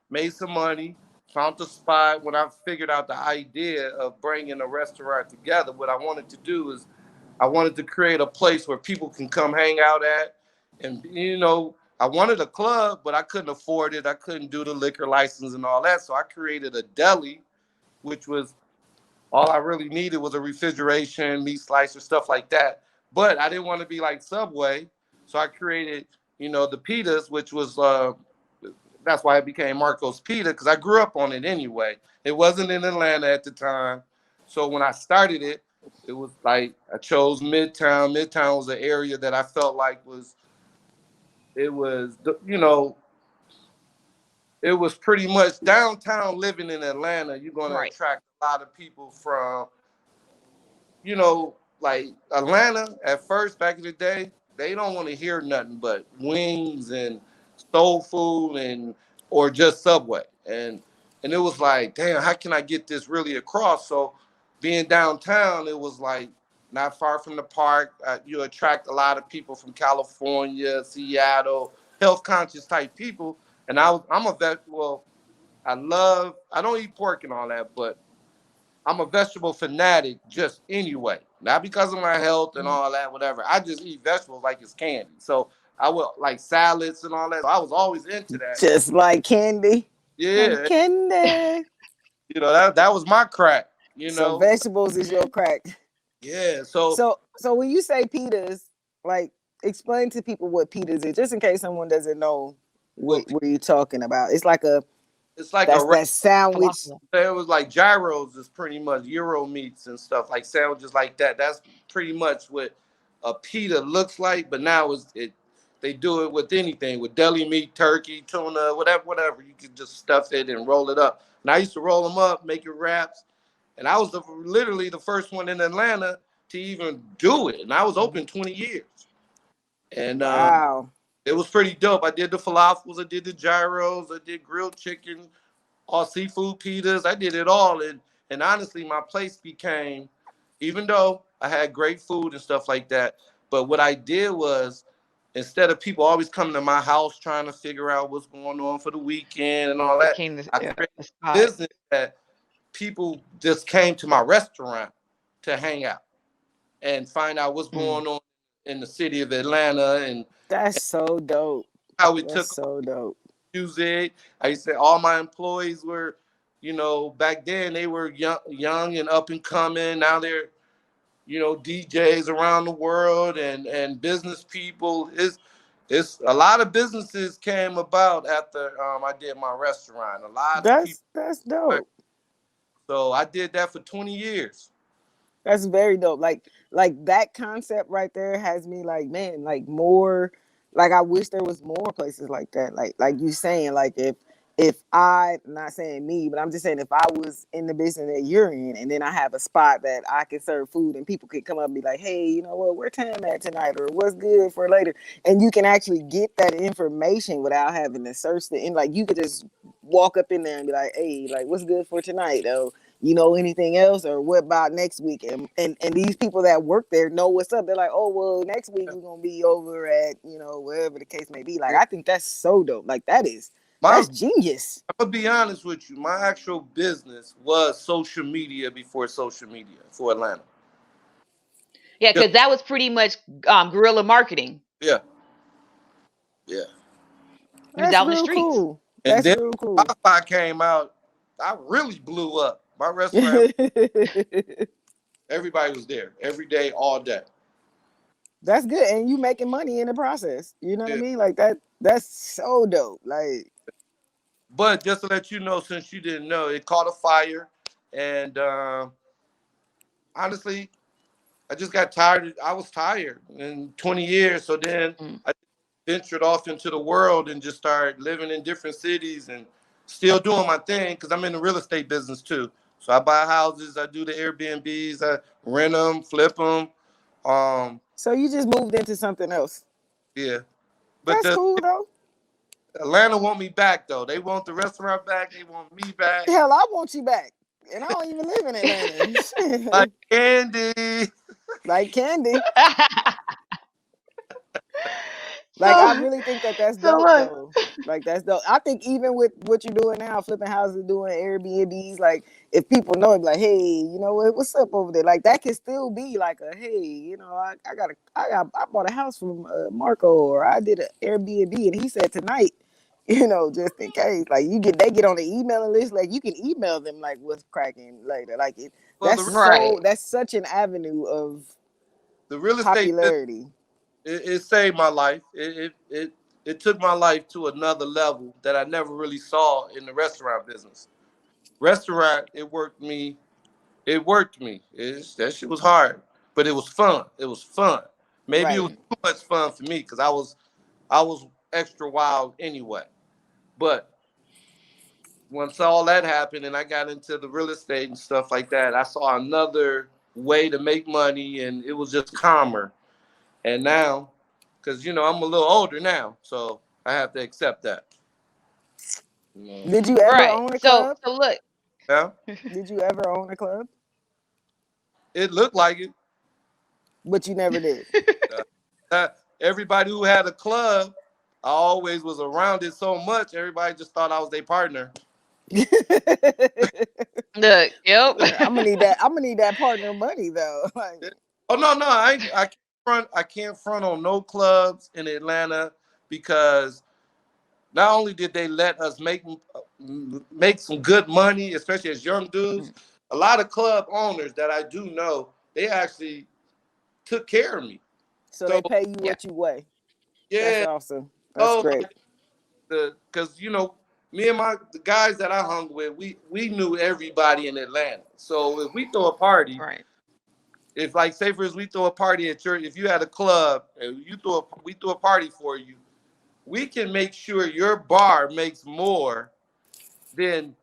made some money, found the spot. When I figured out the idea of bringing a restaurant together, what I wanted to do is I wanted to create a place where people can come hang out at. And, I wanted a club, but I couldn't afford it. I couldn't do the liquor license and all that. So I created a deli, which was all I really needed was a refrigeration, meat slicer, stuff like that. But I didn't want to be like Subway. So I created, the pitas, which was that's why it became Marco's Pita, because I grew up on it anyway. It wasn't in Atlanta at the time. So when I started it, it was like I chose Midtown. Midtown was an area that I felt like you know, it was pretty much downtown. Living in Atlanta, you're going to Right. attract a lot of people from, you know, like Atlanta at first back in the day, they don't want to hear nothing but wings and soul food and or just Subway. And it was like, damn, how can I get this really across? So being downtown, it was like not far from the park. You attract a lot of people from California, Seattle, health conscious type people. And I'm a vet. Well, I don't eat pork and all that, but I'm a vegetable fanatic just anyway. Not because of my health and all that, whatever. I just eat vegetables like it's candy. So I will like salads and all that. So I was always into that. Just like candy. Like Yeah, candy. that was my crack. You So know, vegetables is your crack. yeah. So So when you say pitas, like explain to people what pitas is, just in case someone doesn't know well, what you're talking about. It's like a it's like that's a that sandwich. Falafel. it was like gyros is pretty much Euro meats and stuff like sandwiches like that. That's pretty much what a pita looks like. But now they do it with anything with deli meat, turkey, tuna, whatever. You can just stuff it and roll it up. And I used to roll them up, make it wraps. And I was literally the first one in Atlanta to even do it. And I was open 20 years. And Wow. it was pretty dope. I did the falafels, I did the gyros, I did grilled chicken, all seafood pitas. I did it all, and honestly, my place became, even though I had great food and stuff like that, but what I did was instead of people always coming to my house trying to figure out what's going on for the weekend and all that, Became the I created a a spot. business that people just came to my restaurant to hang out and find out what's Mm. going on in the city of Atlanta That's so dope. how it That's took so dope. music. I said all my employees were, back then they were young and up and coming. Now they're, DJs around the world and business people. It's a lot of businesses came about after I did my restaurant. A lot of people. That's dope. So I did that for 20 years. That's very dope. Like that concept right there has me like, man, like more like I wish there was more places like that. Like you saying, like if I not saying me, but I'm just saying if I was in the business that you're in and then I have a spot that I can serve food and people could come up and be like, hey, you know what, where Tam at tonight or what's good for later. And you can actually get that information without having to search the and like you could just walk up in there and be like, hey, like what's good for tonight? Oh, you know anything else or what about next week and these people that work there know what's up. They're like, oh well, next week we're gonna be over at wherever the case may be. Like I think that's so dope. Like My, that's genius. I'm gonna be honest with you. My actual business was social media before social media for Atlanta. Yeah, Yeah, because that was pretty much guerrilla marketing. yeah, yeah. You was That's out in the real streets. cool. And That's then real cool. Wi-Fi came out. I really blew up. My restaurant, everybody was there every day, all day. That's good, and you making money in the process. You know what I Yeah. mean? Like that's so dope. Like But just to let you know, since you didn't know, it caught a fire, and honestly, I just got tired. I was tired in 20 years, so then Mm. I ventured off into the world and just started living in different cities and still doing my thing because I'm in the real estate business too. So I buy houses, I do the Airbnbs, I rent them, flip them. Um, so you just moved into something else. yeah. But That's the cool though. Atlanta want me back though. They want the restaurant back. They want me back. Hell, I want you back. And I don't even live in Atlanta. Like Shit. candy. Like candy. Like I so really think that that's so dope look. though. Like that's dope. I think even with what you're doing now, flipping houses, doing Airbnbs, like if people know it, like, hey, you know what, what's up over there? Like that can still be like a hey, I bought a house from Marco, or I did an Airbnb, and he said tonight, just in case, like they get on the emailing list, like you can email them like what's cracking later, like it. Well, Right. That's such an avenue of the real estate business popularity. it saved my life. It it took my life to another level that I never really saw in the restaurant business. Restaurant, it worked me. That shit was hard, but it was fun. It was fun. Maybe it was Right. too much fun for me because I was extra wild anyway. But once all that happened and I got into the real estate and stuff like that, I saw another way to make money, and it was just calmer. And now, because I'm a little older now, so I have to accept that. You Did you ever Right. own a So club? so look. Yeah, Did you ever own a club? it looked like it. But you never did. Everybody who had a club, I always was around it so much. Everybody just thought I was their partner. Look, yep. I'm gonna need that. I'm gonna need that partner money though. Like, Oh no, I can't front on no clubs in Atlanta because not only did they let us make some good money, especially as young dudes, a lot of club owners that I do know, they actually took care of me. so So they pay you Yeah. what you weigh. That's yeah, awesome. That's oh, great. because me and the guys that I hung with, we knew everybody in Atlanta. So if we throw a party, Right. if like say for instance we throw a party at church, if you had a club and we throw a party for you, we can make sure your bar makes more than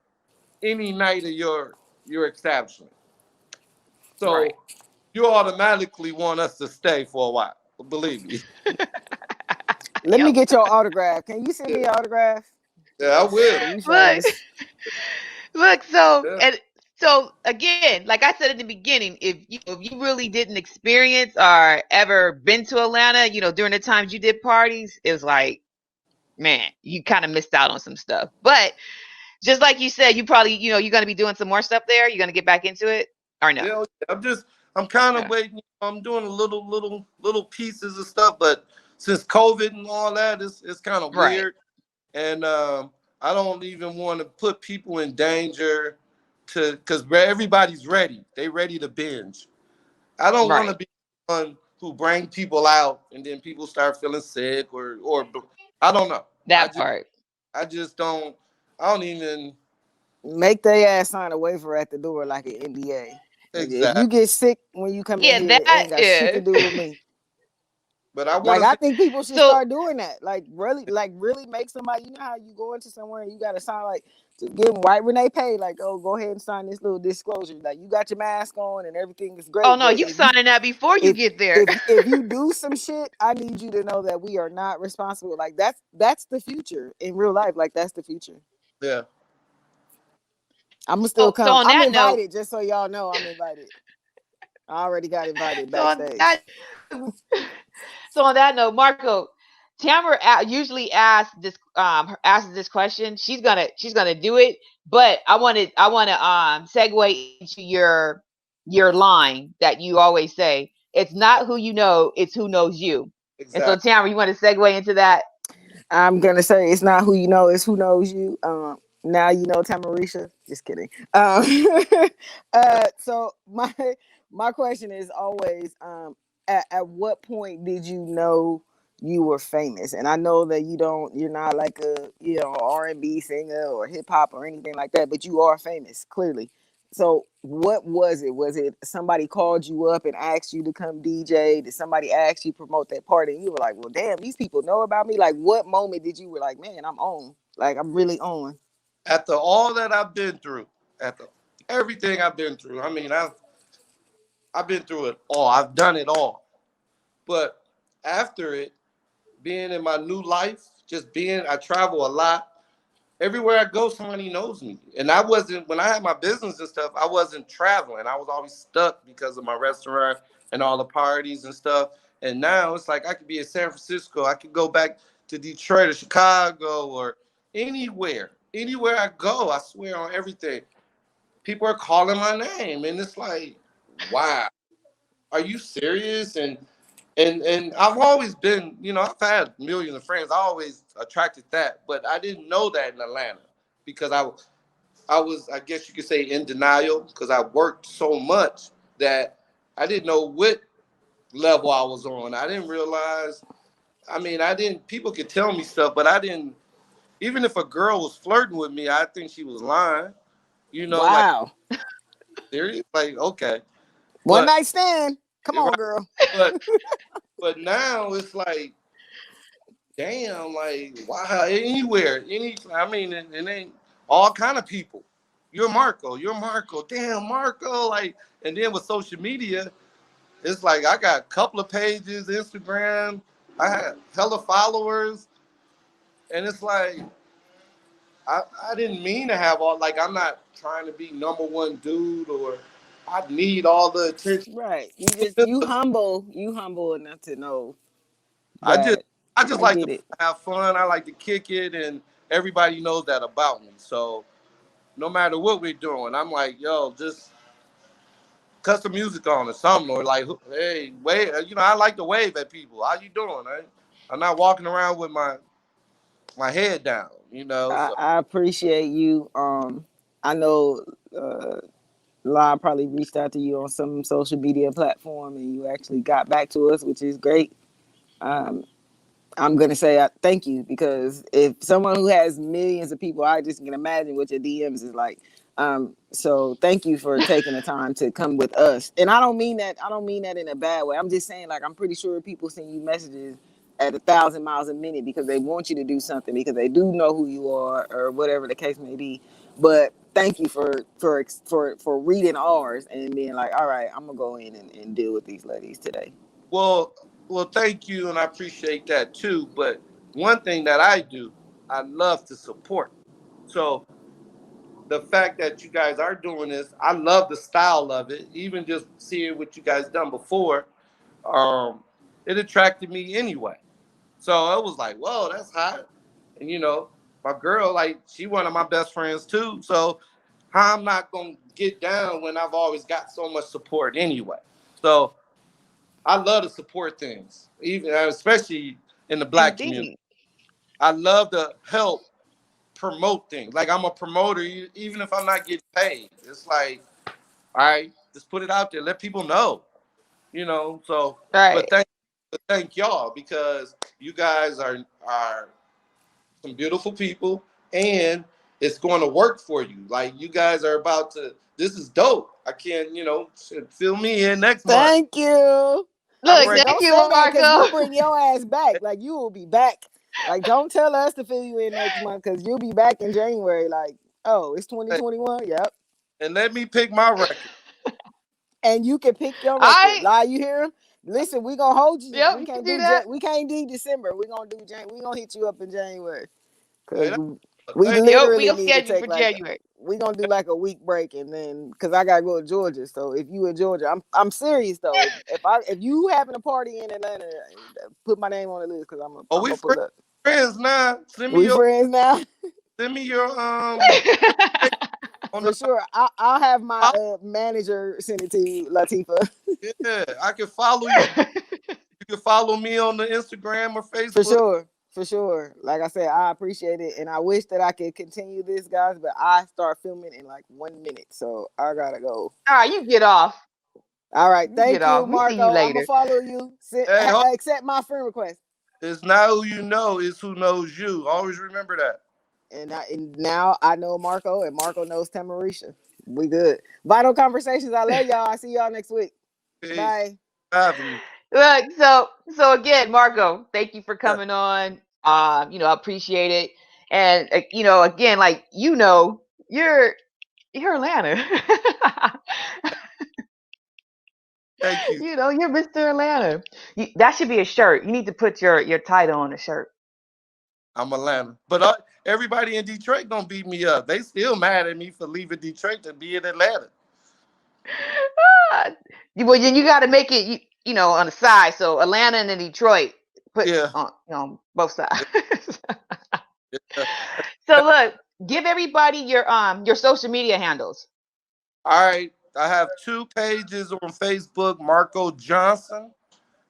any night of your establishment. Right. So you automatically want us to stay for a while. Believe me. Let me Yep. get your autograph. Can you send me Yeah, your autograph? yeah, I will. You Look, famous. look. So Yeah. and so again, like I said in the beginning, if you really didn't experience or ever been to Atlanta, during the times you did parties, it was like, man, you kind of missed out on some stuff. But just like you said, you probably, you're going to be doing some more stuff there. You're going to get back into it or no? Yeah, I'm kind of Yeah. waiting. I'm doing a little pieces of stuff, but since COVID and all that, it's kind of Right. weird, and I don't even want to put people in danger because everybody's ready. They ready to binge. I don't want to Right. be one who bring people out and then people start feeling sick or I don't know. That part. I just don't. I don't even Make their ass sign a waiver at the door like an NDA. Nigga, if exact. you get sick when you come in Yeah, here, it that ain't got shit to is. do with me. But I want Like to I say think people should So, start doing that. Like really make somebody. You know how you go into somewhere and you gotta sign like to give them right when they pay. Like, oh, go ahead and sign this little disclosure. Like you got your mask on and everything is oh great. no, But you signing that before you get there. if you do some shit, I need you to know that we are not responsible. Like that's the future in real life. Like that's the future. yeah. I'm gonna still So come. on I'm that note, invited, just so y'all know I'm invited. I already got invited so on backstage. that, so on that note, Marco, Tamara usually asks this question. She's gonna do it, but I want to segue into your line that you always say. It's not who you know, it's who knows you. And so, Exactly. Tamara, you want to segue into that? I'm gonna say it's not who you know, it's who knows you. Now you know Tamarisha. Just kidding. So my question is always, at what point did you know you were famous? And I know that you're not like a R&B singer or hip hop or anything like that, but you are famous clearly. So what was it? Was it somebody called you up and asked you to come DJ? Did somebody ask you to promote that party? And you were like, well, damn, these people know about me. Like, what moment did you were like, man, I'm on? Like, I'm really on. After all that I've been through, after everything I've been through, I mean, I've been through it all. I've done it all. But after it, being in my new life, I travel a lot. Everywhere I go, somebody knows me. And I wasn't, when I had my business and stuff, I wasn't traveling. I was always stuck because of my restaurant and all the parties and stuff. And now it's like I could be in San Francisco. I could go back to Detroit or Chicago or anywhere. Anywhere I go, I swear on everything. People are calling my name. And it's like, wow, are you serious? And I've always been, I've had millions of friends. I always attracted that, but I didn't know that in Atlanta because I was, I guess you could say, in denial because I worked so much that I didn't know what level I was on. I didn't realize I mean, I didn't. People could tell me stuff, but I didn't. Even if a girl was flirting with me, I think she was lying. You know, like Wow. serious. Like okay, One but night stand. Come right. on, girl. But now it's like, damn, like wow, anywhere, any. I mean, it ain't all kind of people. You're Marco. You're Marco. Damn, Marco. Like, and then with social media, it's like I got a couple of pages, Instagram. I had hella followers, and it's like I didn't mean to have all. Like, I'm not trying to be number one dude or I need all the attention. Right. You humble enough to know I just that I just I like to get it. have fun. I like to kick it, and everybody knows that about me. So no matter what we're doing, I'm like, yo, just cut some music on or something, or like, hey, wave. You know, I like to wave at people. How you doing? I'm not walking around with my head down. You know, I, so I appreciate you. I know uh La probably reached out to you on some social media platform and you actually got back to us, which is great. Um, I'm gonna say thank you because if someone who has millions of people, I just can imagine what your DMs is like. So thank you for taking the time to come with us. And I don't mean that. I don't mean that in a bad way. I'm just saying, like, I'm pretty sure people send you messages at 1,000 miles a minute because they want you to do something because they do know who you are or whatever the case may be. But thank you for reading ours and being like, all right, I'm gonna go in and deal with these ladies today. well, thank you, and I appreciate that too. But one thing that I do, I love to support. So the fact that you guys are doing this, I love the style of it. Even just seeing what you guys done before, um, it attracted me anyway. So I was like, whoa, that's hot. And my girl, like, she one of my best friends too. So how I'm not gonna get down when I've always got so much support anyway. So I love to support things, even especially in the black community. Indeed. I love to help promote things. Like, I'm a promoter, even if I'm not getting paid. It's like, all right, just put it out there, let people know. So, but Right. thank y'all because you guys are some beautiful people, and it's going to work for you. Like, you guys are about to. This is dope. I can't, fill me in next month. Thank you. I'm Look, ready. Listen, thank don't you, say that because we'll Marco. bring your ass back. Like you will be back. Like don't tell us to fill you in next month because you'll be back in January. Like, oh, it's Hey, 2021. Yep. and let me pick my record. And you can pick your record. I Lie, you hear him? Listen, we gonna hold you. yep, We you can can't do do that. we can't do December. We gonna hit you up in January Hey, because we thank Yep, we literally gonna need to schedule take for like January. we gonna do like a week break and then because I gotta go to Georgia. So if you in Georgia, I'm serious though. If you having a party in Atlanta, put my name on the list because Oh, I'm we gonna pull up. friends now. We friends now Send me your on for the sure. I'll have my top. manager send it to you, Latifa. Yeah, I can follow you. You can follow me on the Instagram or For Facebook. sure. For sure. Like I said, I appreciate it. And I wish that I could continue this, guys, but I start filming in like 1 minute. So I gotta go. All right, you get off. All right. You get Thank you, off. We see you Marco. I'm gonna later. follow you. Hey, Accept my friend request. it's not who you know, it's who knows you. Always remember that. And now I know Marco and Marco knows Tamarisha. We good. Vital conversations. I love y'all. I see y'all next week. Peace. Bye. Having me. Look, so again, Marco, thank you for Yeah, coming on. I appreciate it. And again, like you're Atlanta. thank you. You're Mr. Atlanta. That should be a shirt. You need to put your title on the shirt. I'm Atlanta. But everybody in Detroit gonna beat me up. They still mad at me for leaving Detroit to be in Atlanta. Ah, well, then you got to make it, on the side. So Atlanta and then Detroit put Yeah. on both sides. Yeah. So look, give everybody your social media handles. All right. I have two pages on Facebook. Marco Johnson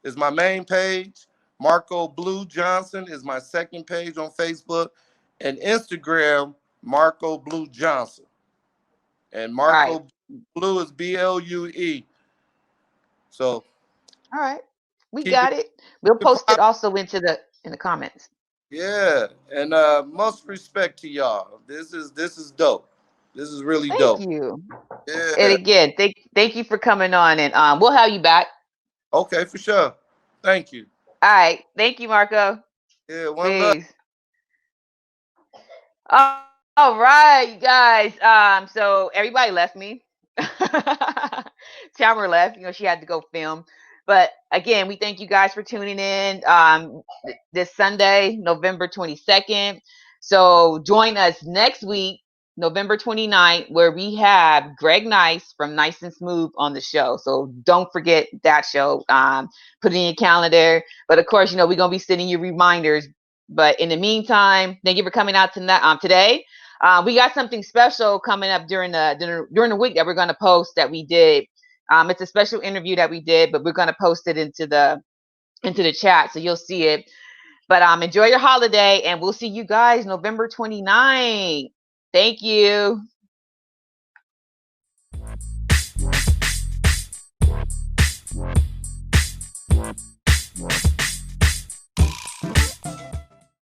is my main page. Marco Blue Johnson is my second page on Facebook. And Instagram, Marco Blue Johnson. And All right. Marco Blue is BLUE. So All right. We keep it, got it. We'll keep it post it quiet. also into the in the comments. Yeah, and most respect to y'all. This is dope. This is really Thank dope. you. And Yeah. again, thank you for coming on, and we'll have you back. Okay, for sure. Thank you. All right. Thank you, Marco. Yeah, one love. Peace. All right, you guys. So everybody left me. Tamara left. She had to go film. But again, we thank you guys for tuning in this Sunday, November 22nd. So join us next week, November 29th, where we have Greg Nice from Nice and Smooth on the show. So don't forget that show. Put it in your calendar. But of course, we're going to be sending you reminders. But in the meantime, thank you for coming out tonight, today. We got something special coming up during the week that we're going to post that we did. It's a special interview that we did, but we're going to post it into the chat, so you'll see it. But enjoy your holiday, and we'll see you guys November 29th. Thank you.